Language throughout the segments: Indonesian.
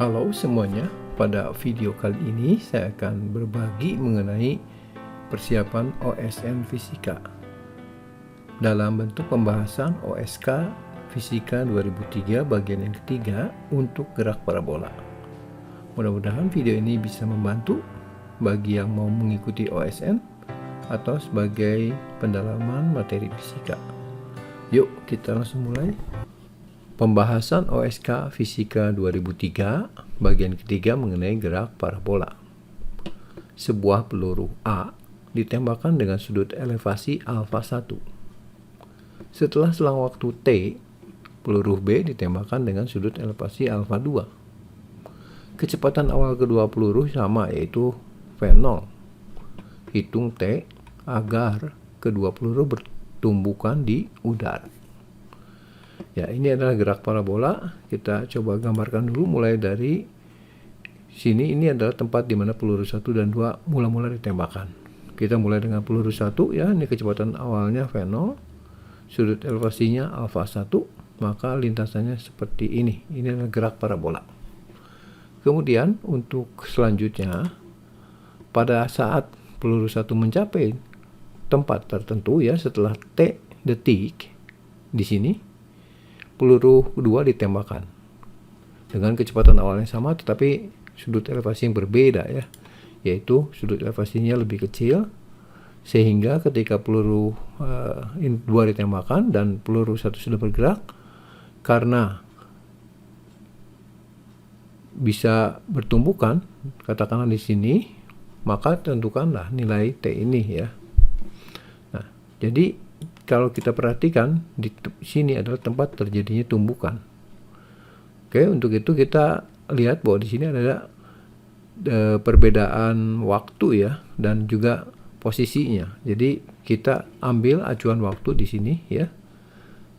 Halo semuanya, pada video kali ini saya akan berbagi mengenai persiapan OSN Fisika dalam bentuk pembahasan OSK Fisika 2003 bagian yang ketiga untuk gerak parabola. Mudah-mudahan video ini bisa membantu bagi yang mau mengikuti OSN atau sebagai pendalaman materi fisika. Yuk kita langsung mulai. Pembahasan OSK Fisika 2003 bagian ketiga mengenai gerak parabola. Sebuah peluru A ditembakkan dengan sudut elevasi alfa 1. Setelah selang waktu T, peluru B ditembakkan dengan sudut elevasi alfa 2. Kecepatan awal kedua peluru sama, yaitu V0. Hitung T agar kedua peluru bertumbukan di udara. Ya, ini adalah gerak parabola. Kita coba gambarkan dulu mulai dari sini. Ini adalah tempat di mana peluru 1 dan 2 mula-mula ditembakkan. Kita mulai dengan peluru 1 ya. Ini kecepatan awalnya V0. Sudut elevasinya alfa 1, maka lintasannya seperti ini. Ini adalah gerak parabola. Kemudian untuk selanjutnya, pada saat peluru 1 mencapai tempat tertentu ya, setelah T detik di sini, peluru kedua ditembakkan dengan kecepatan awalnya sama, tetapi sudut elevasi yang berbeda ya, yaitu sudut elevasinya lebih kecil, sehingga ketika peluru 2 ditembakkan dan peluru 1 sudah bergerak, karena bisa bertumbukan katakanlah di sini, maka tentukanlah nilai T ini ya. Nah, jadi kalau kita perhatikan di sini adalah tempat terjadinya tumbukan. Oke, untuk itu kita lihat bahwa di sini ada perbedaan waktu ya, dan juga posisinya. Jadi kita ambil acuan waktu di sini ya,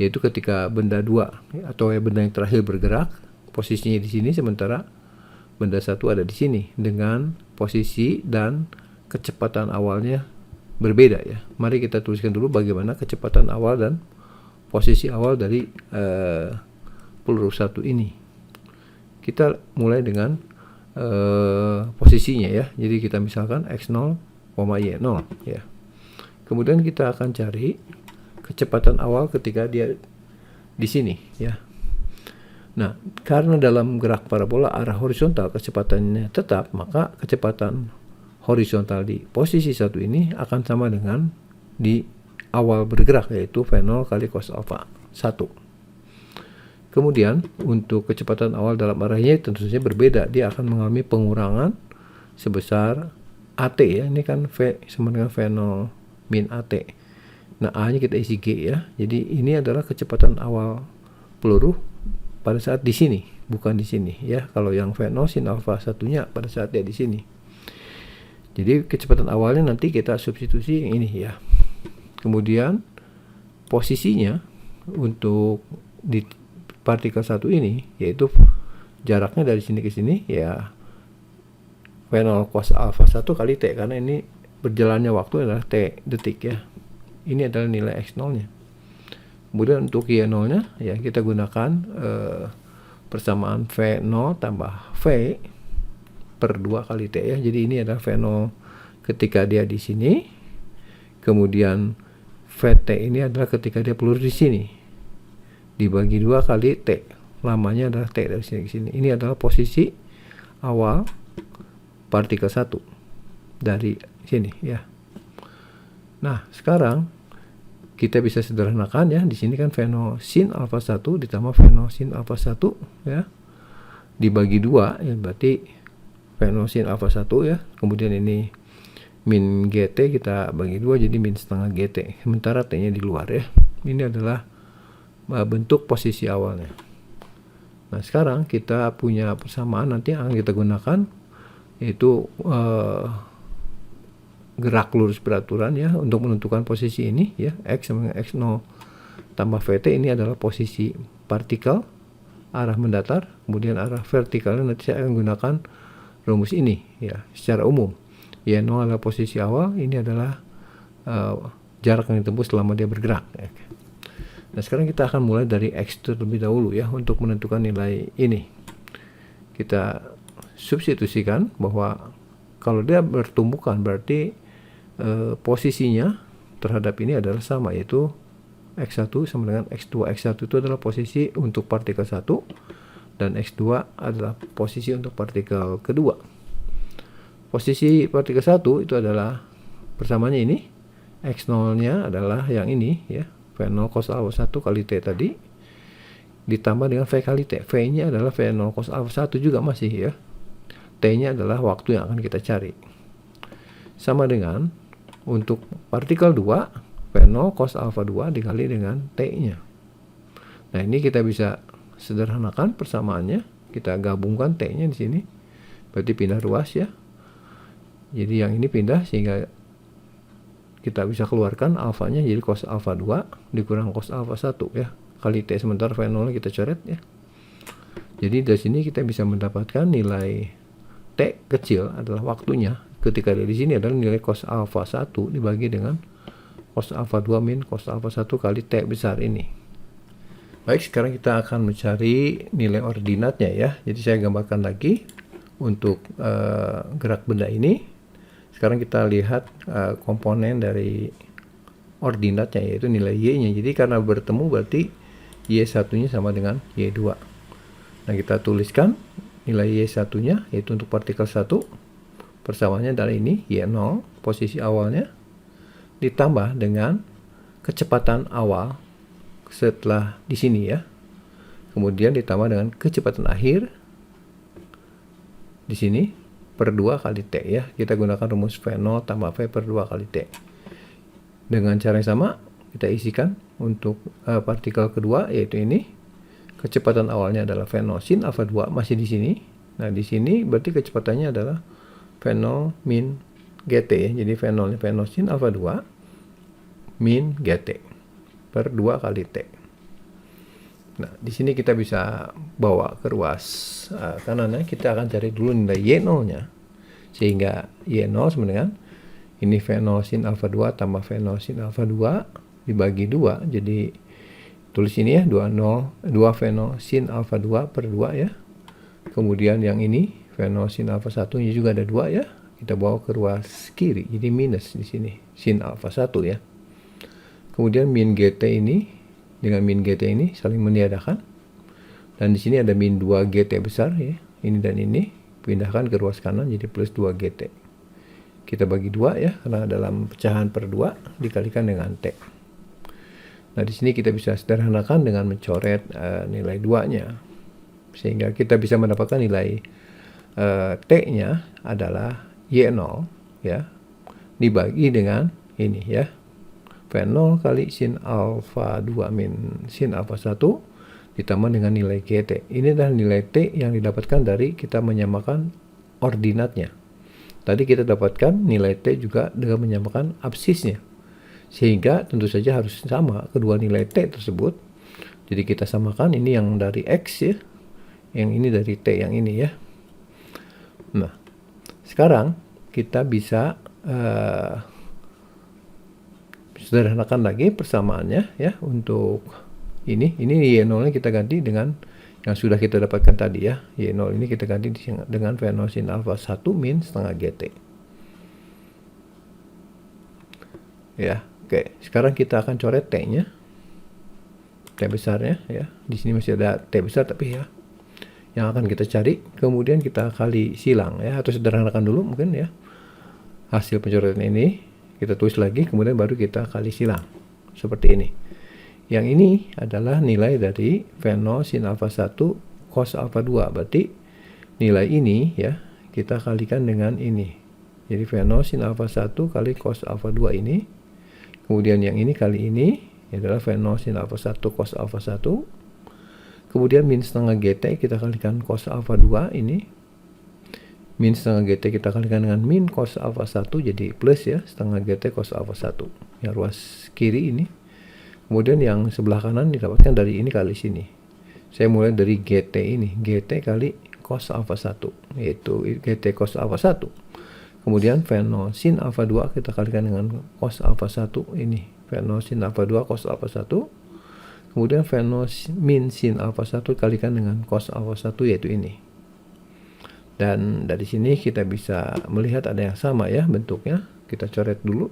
yaitu ketika benda 2 ya, atau benda yang terakhir bergerak, posisinya di sini, sementara benda 1 ada di sini dengan posisi dan kecepatan awalnya berbeda ya. Mari kita tuliskan dulu bagaimana kecepatan awal dan posisi awal dari peluru 1 ini. Kita mulai dengan posisinya ya. Jadi kita misalkan x0, y0 ya. Kemudian kita akan cari kecepatan awal ketika dia di sini ya. Nah, karena dalam gerak parabola arah horizontal kecepatannya tetap, maka kecepatan horizontal di posisi 1 ini akan sama dengan di awal bergerak, yaitu V0 kali cos alfa 1. Kemudian untuk kecepatan awal dalam arahnya tentu saja berbeda. Dia akan mengalami pengurangan sebesar AT ya. Ini kan V sama dengan V0 min AT. Nah, A nya kita isi G ya. Jadi ini adalah kecepatan awal peluru pada saat di sini, bukan di sini ya. Kalau yang V0 sin alfa 1-nya pada saat dia di sini. Jadi kecepatan awalnya nanti kita substitusi yang ini ya. Kemudian posisinya untuk di partikel 1 ini, yaitu jaraknya dari sini ke sini ya, V0 cos alfa 1 kali T, karena ini berjalannya waktu adalah T detik ya. Ini adalah nilai X0 nya. Kemudian untuk Y0 nya ya, kita gunakan persamaan V0 tambah V per 2 kali T ya. Jadi ini adalah V0 ketika dia di sini, kemudian VT ini adalah ketika dia peluru di sini, dibagi 2 kali T, lamanya adalah T dari sini ke sini. Ini adalah posisi awal partikel 1 dari sini ya. Nah, sekarang kita bisa sederhanakan ya. Di sini kan V0 sin alfa 1 ditambah V0 sin alfa 1 ya, dibagi 2 ya, berarti V0 sin alfa 1 ya. Kemudian ini min GT kita bagi 2 jadi min setengah GT. Sementara T nya di luar ya. Ini adalah bentuk posisi awalnya. Nah, sekarang kita punya persamaan nanti yang kita gunakan, yaitu gerak lurus beraturan ya, untuk menentukan posisi ini ya. X sama X0 tambah VT ini adalah posisi partikel arah mendatar. Kemudian arah vertikalnya nanti saya akan gunakan rumus ini ya secara umum. Y0 adalah posisi awal, ini adalah jarak yang ditempuh selama dia bergerak ya. Nah, sekarang kita akan mulai dari X terlebih dahulu ya, untuk menentukan nilai ini. kita substitusikan bahwa kalau dia bertumbukan berarti posisinya terhadap ini adalah sama, yaitu X1 sama dengan X2. X1 itu adalah posisi untuk partikel 1 dan X2 adalah posisi untuk partikel kedua. Posisi partikel 1 itu adalah persamanya ini, X0-nya adalah yang ini ya, V0 cos alpha 1 kali T tadi ditambah dengan V kali T. V-nya adalah V0 cos alpha 1 juga masih ya. T-nya adalah waktu yang akan kita cari. Sama dengan untuk partikel 2, V0 cos alpha 2 dikali dengan T-nya. Nah, ini kita bisa sederhanakan persamaannya. Kita gabungkan T-nya di sini. Berarti pindah ruas ya. Jadi yang ini pindah sehingga kita bisa keluarkan alfanya jadi cos alpha 2 dikurang cos alpha 1 ya. Kali T, sementara V0 kita coret ya. Jadi dari sini kita bisa mendapatkan nilai T kecil adalah waktunya. Ketika di sini adalah nilai cos alpha 1 dibagi dengan cos alpha 2 min cos alpha 1 kali T besar ini. Baik, sekarang kita akan mencari nilai ordinatnya ya. Jadi saya gambarkan lagi untuk gerak benda ini. Sekarang kita lihat komponen dari ordinatnya, yaitu nilai Y-nya. Jadi karena bertemu berarti Y1-nya sama dengan Y2. Nah, kita tuliskan nilai Y1-nya, yaitu untuk partikel 1. Persamaannya adalah ini, Y0, posisi awalnya, ditambah dengan kecepatan awal setelah di sini ya. Kemudian ditambah dengan kecepatan akhir di sini per 2 kali T ya. Kita gunakan rumus V0 tambah V per 2 kali T. Dengan cara yang sama, kita isikan untuk partikel kedua, yaitu ini. Kecepatan awalnya adalah V0 sin alpha 2 masih di sini. Nah, di sini berarti kecepatannya adalah V0 min GT ya. Jadi V0 sin alpha 2 min GT per 2 kali T. Nah, di sini kita bisa bawa ke ruas kanan ya. Kita akan cari dulu nilai Y0-nya. Sehingga Y0 sama dengan ini V0 sin alpha 2 tambah V0 sin alpha 2 dibagi 2. Jadi tulis ini ya, 2 V0 sin alpha 2 per 2 ya. Kemudian yang ini V0 sin alpha 1-nya juga ada 2 ya. Kita bawa ke ruas kiri. Jadi minus di sini sin alpha 1 ya. Kemudian min GT ini dengan min GT ini saling meniadakan. Dan di sini ada min 2 GT besar ya. Ini dan ini pindahkan ke ruas kanan jadi plus 2 GT. Kita bagi 2 ya, karena dalam pecahan per 2 dikalikan dengan T. Nah, di sini kita bisa sederhanakan dengan mencoret nilai 2-nya. Sehingga kita bisa mendapatkan nilai T-nya adalah Y0 ya, dibagi dengan ini ya. V0 kali sin alpha 2 min sin alpha 1 ditambah dengan nilai GT. Ini adalah nilai T yang didapatkan dari kita menyamakan ordinatnya. Tadi kita dapatkan nilai T juga dengan menyamakan absisnya. Sehingga tentu saja harus sama kedua nilai T tersebut. Jadi kita samakan ini yang dari X ya, yang ini dari T yang ini ya. Nah, sekarang kita bisa sederhanakan lagi persamaannya ya. Untuk ini Y0-nya kita ganti dengan yang sudah kita dapatkan tadi ya. Y0 ini kita ganti dengan V0 sin alpha 1 min setengah GT. Ya, oke. Sekarang kita akan coret T-nya. T besarnya ya. Di sini masih ada T besar tapi ya yang akan kita cari. Kemudian kita kali silang ya, atau sederhanakan dulu mungkin ya. Hasil pencoretan ini kita tulis lagi, kemudian baru kita kali silang. Seperti ini. Yang ini adalah nilai dari V0 sin alpha 1 cos alpha 2. Berarti nilai ini ya, kita kalikan dengan ini. Jadi V0 sin alpha 1 kali cos alpha 2 ini. Kemudian yang ini kali ini adalah V0 sin alpha 1 cos alpha 1. Kemudian min setengah GT kita kalikan cos alpha 2 ini. Min setengah GT kita kalikan dengan min cos alpha 1 jadi plus ya, setengah GT cos alpha 1. Yang ruas kiri ini. Kemudian yang sebelah kanan didapatkan dari ini kali sini. Saya mulai dari GT ini. GT kali cos alpha 1. Yaitu GT cos alpha 1. Kemudian V0 sin alpha 2 kita kalikan dengan cos alpha 1 ini. V0 sin alpha 2 cos alpha 1. Kemudian V0 min sin alpha 1 kalikan dengan cos alpha 1 yaitu ini. Dan dari sini kita bisa melihat ada yang sama ya bentuknya. Kita coret dulu,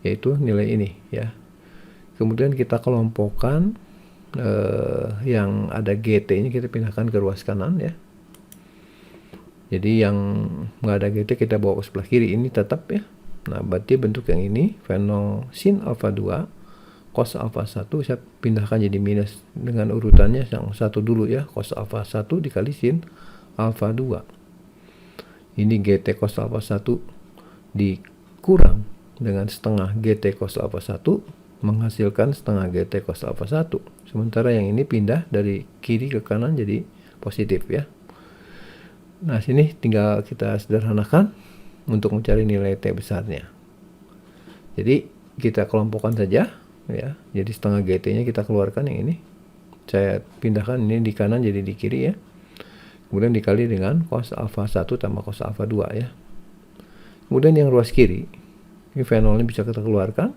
yaitu nilai ini ya. Kemudian kita kelompokkan yang ada GT ini kita pindahkan ke ruas kanan ya. Jadi yang nggak ada GT kita bawa ke sebelah kiri, ini tetap ya. Nah berarti bentuk yang ini Fenol sin alfa 2 cos alfa 1 saya pindahkan jadi minus dengan urutannya yang satu dulu ya. Cos alfa 1 dikali sin alfa 2. Ini GT cos alfa 1 dikurang dengan setengah GT cos alfa 1 menghasilkan setengah GT cos alfa 1. Sementara yang ini pindah dari kiri ke kanan jadi positif ya. Nah sini tinggal kita sederhanakan untuk mencari nilai T besarnya. Jadi kita kelompokkan saja ya. Jadi setengah GT nya kita keluarkan yang ini. Saya pindahkan ini di kanan jadi di kiri ya. Kemudian dikali dengan cos alfa 1 tambah cos alfa 2 ya. Kemudian yang ruas kiri, ini fenolnya bisa kita keluarkan.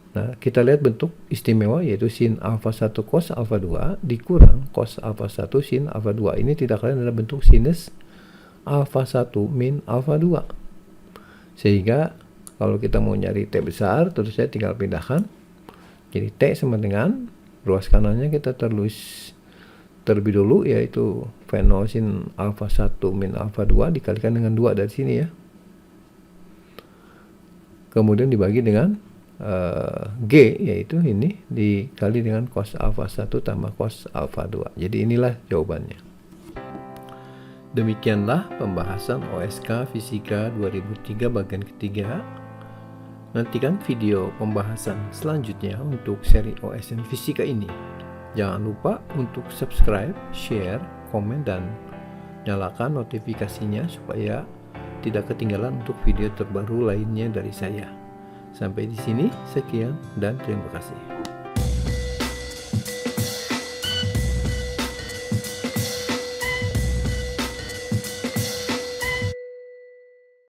Nah, kita lihat bentuk istimewa yaitu sin alfa 1 cos alfa 2 dikurang cos alfa 1 sin alfa 2. Ini tidak lain adalah bentuk sinus alfa 1 min alfa 2. Sehingga kalau kita mau nyari T besar, terus saya tinggal pindahkan. Jadi T sama dengan ruas kanannya kita tulis terlebih dulu yaitu fenol sin alfa 1 min alfa 2 dikalikan dengan 2 dari sini ya. Kemudian dibagi dengan G yaitu ini dikali dengan cos alfa 1 tambah cos alfa 2. Jadi inilah jawabannya. Demikianlah pembahasan OSK Fisika 2003 bagian ketiga. Nantikan video pembahasan selanjutnya untuk seri OSN Fisika ini. Jangan lupa untuk subscribe, share, komen, dan nyalakan notifikasinya supaya tidak ketinggalan untuk video terbaru lainnya dari saya. Sampai di sini, sekian dan terima kasih.